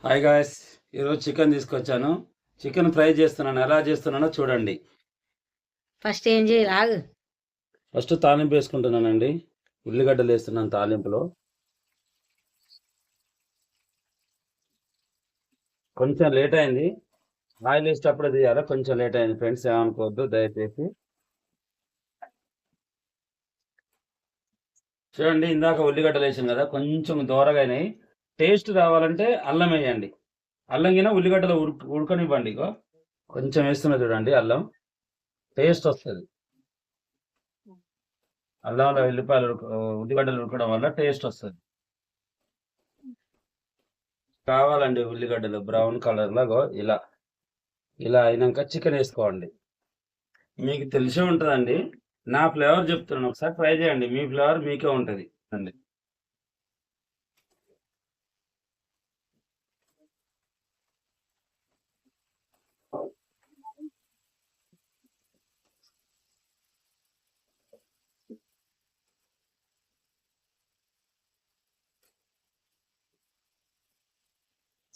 Hi guys, ఈరోజు chicken తీసుకొచ్చాను. Chicken fry చేస్తున్నాను. ఎలా చేస్తున్నానో చూడండి. ఫస్ట్ ఏం చేయాలి ఆగు. ఫస్ట్ తాలింపు వేసుకుంటున్నానండి. ఉల్లిగడ్డలు వేస్తున్నాను తాలింపులో. కొంచెం లేట్ అయింది. ఆయిల్ వేసేటప్పుడు తీయాలి. కొంచెం లేట్ అయింది ఫ్రెండ్స్, ఏమనుకోవద్దు దయచేసి. చూడండి, ఇందాక ఉల్లిగడ్డలు వేసాను కదా, కొంచెం దోరగా అయినాయి. టేస్ట్ రావాలంటే అల్లం వేయండి. అల్లం గిన ఉల్లిగడ్డలు ఉడకనివ్వండి. ఇగో కొంచెం వేస్తున్నా చూడండి, అల్లం టేస్ట్ వస్తుంది. అల్లంలో ఉల్లిగడ్డలు ఉడకడం వల్ల టేస్ట్ వస్తుంది. కావాలండి ఉల్లిగడ్డలు బ్రౌన్ కలర్ లాగో ఇలా ఇలా అయినాక చికెన్ వేసుకోండి. మీకు తెలిసే ఉంటుందండి. నా ఫ్లేవర్ చెప్తున్నాను, ఒకసారి ట్రై చేయండి. మీ ఫ్లేవర్ మీకే ఉంటుంది అండి.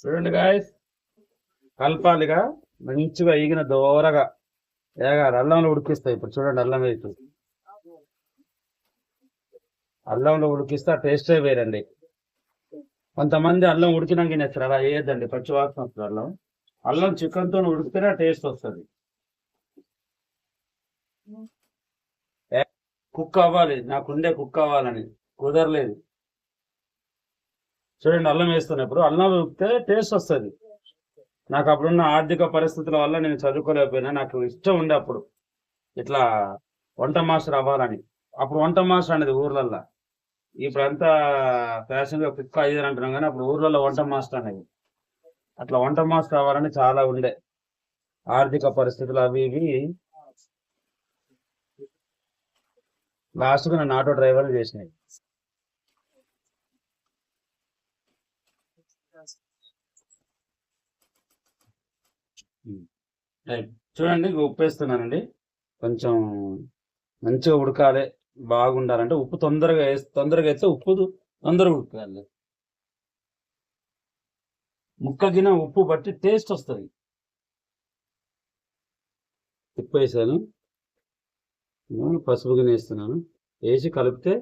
చూడండి గాయస్, కలపాలిగా మంచిగా ఈగిన దోరగా ఏగాలి. అల్లంలో ఉడికిస్తాయి. ఇప్పుడు చూడండి, అల్లం వేసి అల్లంలో ఉడికిస్తే ఆ టేస్టే వేరండి. కొంతమంది అల్లం ఉడికినాక తినేస్తారు, అలా వేయద్దండి. పచ్చి వాసన వస్తుంది. అల్లం చికెన్తో ఉడికితేనే టేస్ట్ వస్తుంది. కుక్ అవ్వాలి, నాకుండే కుక్ అవ్వాలని కుదరలేదు. చూడండి, అల్లం వేస్తున్నప్పుడు అల్లం ఉడికితే టేస్ట్ వస్తుంది. నాకు అప్పుడున్న ఆర్థిక పరిస్థితుల వల్ల నేను చదువుకోలేకపోయినా. నాకు ఇష్టం ఉండే అప్పుడు ఇట్లా వంట మాస్టర్ అవ్వాలని. అప్పుడు వంట మాస్టర్ అనేది ఊర్లల్లో. ఇప్పుడంతా ఫ్యాషన్గా కుక్ అయ్యేది అంటున్నాం, కానీ అప్పుడు ఊర్లలో వంట మాస్టర్ అనేది. అట్లా వంట మాస్టర్ అవ్వాలని చాలా ఉండే. ఆర్థిక పరిస్థితులు అవి ఇవి లాస్ట్గా నన్ను ఆటో డ్రైవర్ చేసినాయి. చూడండి, ఉప్పు వేస్తున్నానండి. కొంచెం మంచిగా ఉడకాలి, బాగుండాలంటే ఉప్పు తొందరగా వేస్తే ఉప్పు తొందరగా ఉడకాలి. ముక్క గిన ఉప్పు బట్టి టేస్ట్ వస్తుంది. ఉప్పు వేసాను, పసుపు గిన వేస్తున్నాను. వేసి కలిపితే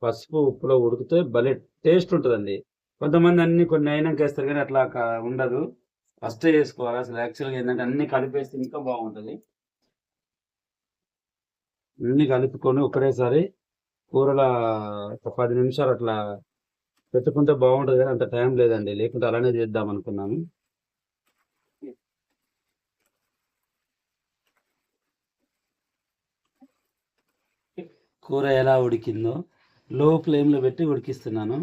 పసుపు ఉప్పులో ఉడికితే భలే టేస్ట్ ఉంటుందండి. కొంతమంది కొన్ని అయినాక వేస్తారు, కానీ అట్లా ఉండదు. ఫస్ట్ వేసుకోవాలి. అసలు యాక్చువల్గా ఏంటంటే అన్ని కలిపేస్తే ఇంకా బాగుంటుంది. అన్ని కలుపుకొని ఒకటేసారి కూరలో ఒక 10 నిమిషాలు అట్లా పెట్టుకుంటే బాగుంటుంది, కానీ అంత టైం లేదండి. లేకుంటే అలానే చేద్దాం అనుకున్నాను. కూర ఎలా ఉడికిందో లో ఫ్లేమ్లో పెట్టి ఉడికిస్తున్నాను.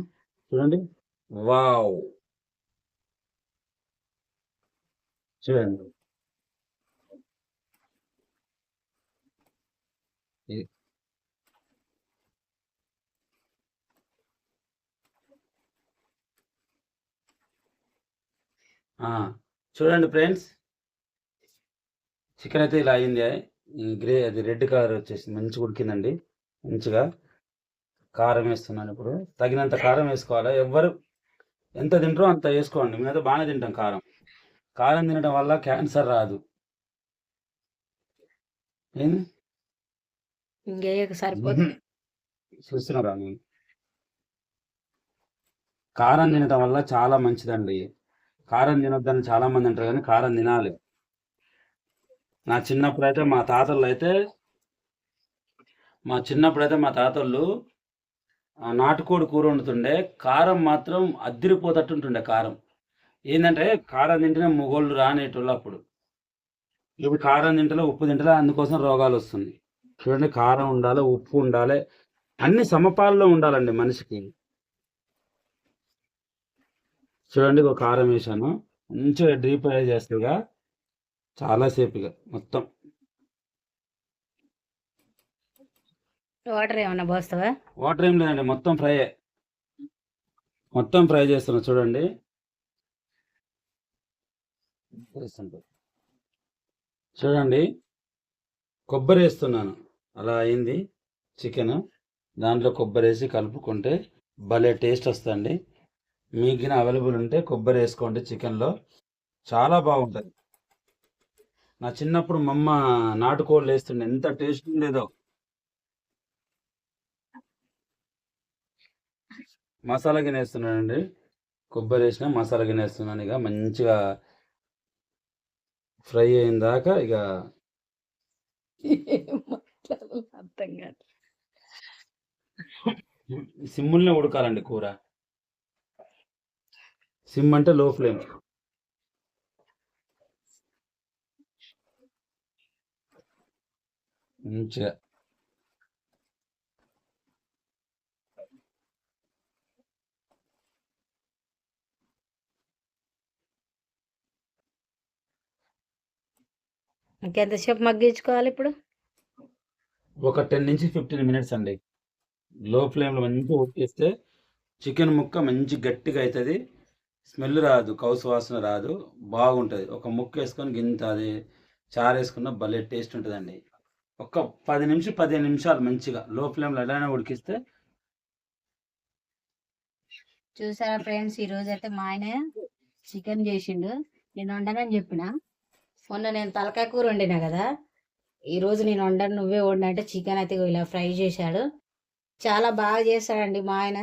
చూడండి, వావ్, చూడండి. చూడండి ఫ్రెండ్స్, చికెన్ అయితే ఇలా అయింది. అది రెడ్ కలర్ వచ్చేసి మంచిగా ఉడికిందండి. మంచిగా కారం వేస్తున్నాను. ఇప్పుడు తగినంత కారం వేసుకోవాలి. ఎవరు ఎంత తింటారో అంత వేసుకోండి. మేమైతే బాగానే తింటాం కారం. కారం తినడం వల్ల క్యాన్సర్ రాదు. ఏంది ఇంకేయక సరిపోతుంది. చూస్తున్నారా? కారం తినడం వల్ల చాలా మంచిదండి. కారం తినొద్దని చాలా మంది అంటారు, కానీ కారం తినాలి. నా చిన్నప్పుడైతే మా తాతళ్ళు నాటుకోడి కూర వండుతుండే. కారం మాత్రం అద్దిరిపోతట్టుంటుండే కారం. ఏంటంటే కారం తింటేనే మొగోళ్ళు రానేటోళ్ళు అప్పుడు. ఇప్పుడు కారం తింటలే, ఉప్పు తింటలే, అందుకోసం రోగాలు వస్తుంది. చూడండి, కారం ఉండాలి, ఉప్పు ఉండాలి, అన్ని సమపాల్లో ఉండాలండి మనిషికి. చూడండి, ఒక కారం వేసాను. మంచిగా డీప్ ఫ్రై చేస్తేగా చాలాసేపుగా మొత్తం. వాటర్ ఏమన్నా పోస్తావా? వాటర్ ఏం లేదండి, మొత్తం ఫ్రై చేస్తున్నా. చూడండి, చూడండి, కొబ్బరి వేస్తున్నాను. అలా అయింది చికెన్. దాంట్లో కొబ్బరి వేసి కలుపుకుంటే భలే టేస్ట్ వస్తుందండి. మీకు అవైలబుల్ ఉంటే కొబ్బరి వేసుకోండి చికెన్లో, చాలా బాగుంటుంది. నా చిన్నప్పుడు మా అమ్మ నాటుకోళ్ళు వేస్తుండే, ఎంత టేస్ట్ ఉండేదో. మసాలా గిన్నె వేస్తున్నానండి, కొబ్బరి వేసిన మసాలా గిన్నె వేస్తున్నాను. ఇక మంచిగా ఫ్రై అయిన దాకా ఇక అర్థం కాదు. సిమ్ముల్నే ఉడకాలండి కూర. సిమ్ అంటే లో ఫ్లేమ్. మంచిగా ఇంకెంతసేపు మగ్గించుకోవాలి ఇప్పుడు? ఒక 10 నుంచి 15 మినిట్స్ అండి. లో ఫ్లేమ్లో మంచిగా ఉడికిస్తే చికెన్ ముక్క మంచి గట్టిగా అవుతుంది, స్మెల్ రాదు, కౌసు వాసన రాదు, బాగుంటుంది. ఒక ముక్క వేసుకొని గింత అది చారు వేసుకున్న భలే టేస్ట్ ఉంటుందండి. ఒక 15 నిమిషాలు మంచిగా లో ఫ్లేమ్లో ఎలానే ఉడికిస్తే. చూసారా ఫ్రెండ్స్, ఈ రోజు అయితే మా ఆయన చికెన్ చేసిండు. నేను వండనని చెప్పిన, మొన్న నేను తలకాయ కూర వండినా కదా, ఈ రోజు నేను వండను నువ్వే వండు అంటే చికెన్ అయితే ఇలా ఫ్రై చేశాడు. చాలా బాగా చేస్తాడండి మా ఆయన.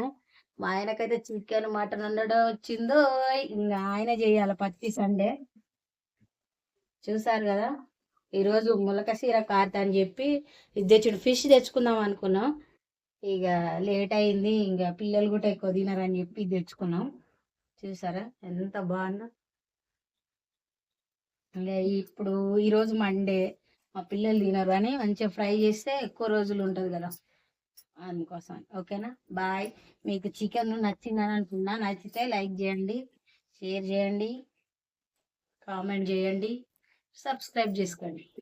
మా ఆయనకైతే చికెన్ మటన్ వండడం వచ్చిందో, ఇంకా ఆయన చేయాలి ప్రతి సండే. చూసారు కదా, ఈరోజు ములకసీర కార్త అని చెప్పి ఇది తెచ్చుడు, ఫిష్ తెచ్చుకుందాం అనుకున్నాం. ఇక లేట్ అయింది, ఇంకా పిల్లలు కూడా ఎక్కువ తినరని చెప్పి ఇది తెచ్చుకున్నాం. చూసారా ఎంత బాగుందో. ఇంకా ఇప్పుడు ఈరోజు మండే, మా పిల్లలు తినరు అని మంచిగా ఫ్రై చేస్తే ఎక్కువ రోజులు ఉంటుంది కదా, అందుకోసం. ఓకేనా, బాయ్. మీకు చికెన్ నచ్చిందని అనుకున్నా, నచ్చితే లైక్ చేయండి, షేర్ చేయండి, కామెంట్ చేయండి, సబ్స్క్రైబ్ చేసుకోండి.